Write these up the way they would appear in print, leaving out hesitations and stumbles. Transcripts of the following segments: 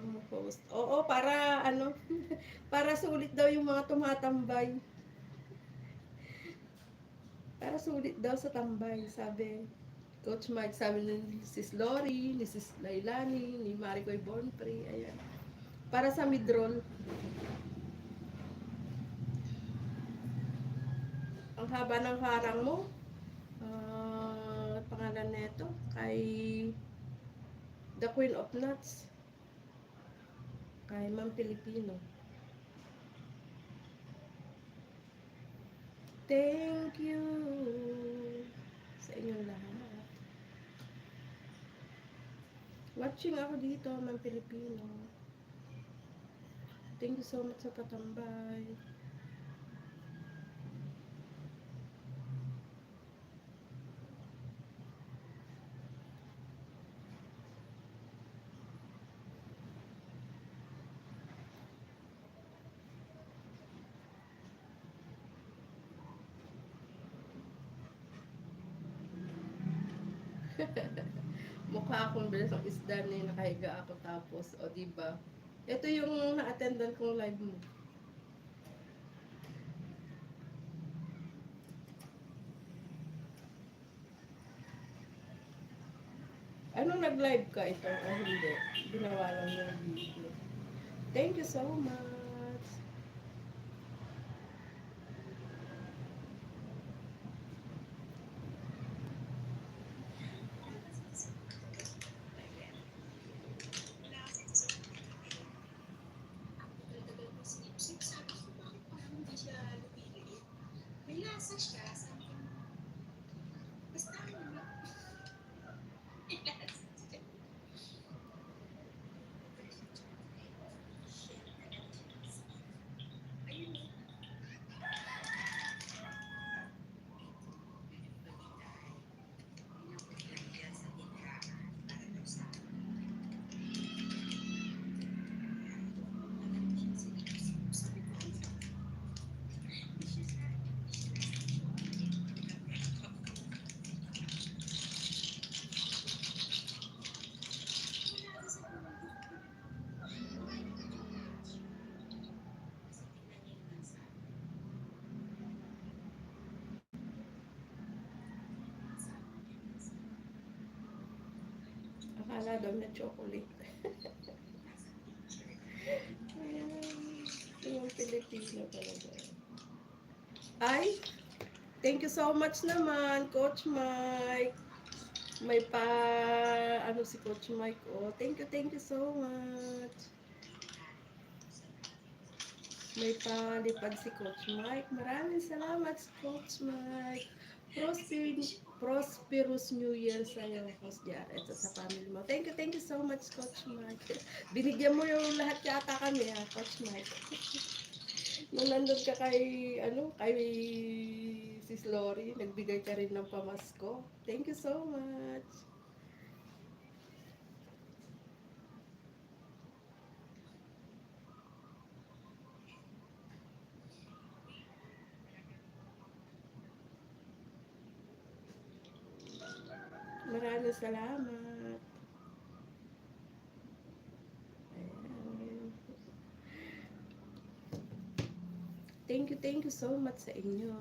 mo post. Oo, para ano, para sulit daw yung mga tumatambay. Para sulit daw sa tambay, sabi. Coach Mike, sabi ni Sis Lori, ni Sis Lailani, ni Maricoy Bonpre, ayan. Para sa midroll, ang haba ng harang mo, pangalan nito, kay The Queen of Nuts, kay Ma'am Pilipino. Thank you sa inyong lahat. Watching ako dito, Ma'am Pilipino. Thank you so much sa patambay. Mukha akong bilis ng isda na nakahiga ako tapos, o diba? Ito yung na-attendan kong live mo. Anong nag-live ka ito o hindi? Ginawa lang yung video. Thank you so much. Akala daw na chocolate. Ayan. Yung Pilipino talaga. Ay, thank you so much naman, Coach Mike. May pa, ano si Coach Mike, oh. Thank you so much. May palipad si Coach Mike. Maraming salamat, Coach Mike. Prosperous New Year sa'yo, Coach Jared, at sa family mo. Thank you so much, Coach Mike. Binigyan mo yung lahat yata kami, ha, Coach Mike. Nung nandun ka kay Sis Lori, nagbigay ka rin ng pamasko. Thank you so much. Maraming salamat. Ayan. Thank you so much sa inyo.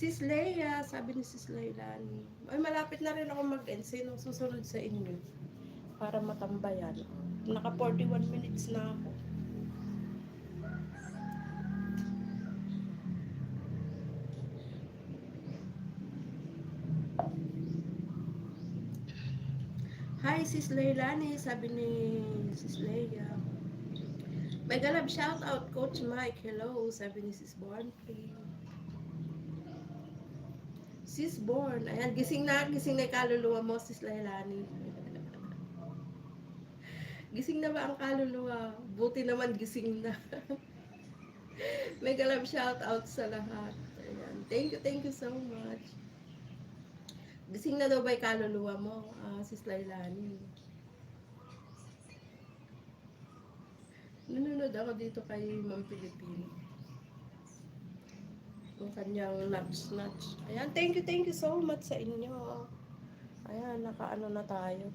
Sis Leia, sabi ni Sis Leilani. Ay, malapit na rin ako mag-end. Sino susunod sa inyo? Para matambayan. Naka 41 minutes na ako. Hi, Sis Leilani, sabi ni Sis Leia. May galab shout out, Coach Mike. Hello, sabi ni Sis Bornfree. Sis Born, ayan, gising na yung kaluluwa mo, Sis Leilani. Gising na ba ang kaluluwa? Buti naman gising na. May galab shout out sa lahat. Ayan. Thank you so much. Gising na daw ba yung kaluluwa mo, Sis Lailani? Nanonood ako dito kay Ma'am Pilipino. Ang kanyang nuts. Ayan, thank you so much sa inyo. Ayan, nakaano na tayo.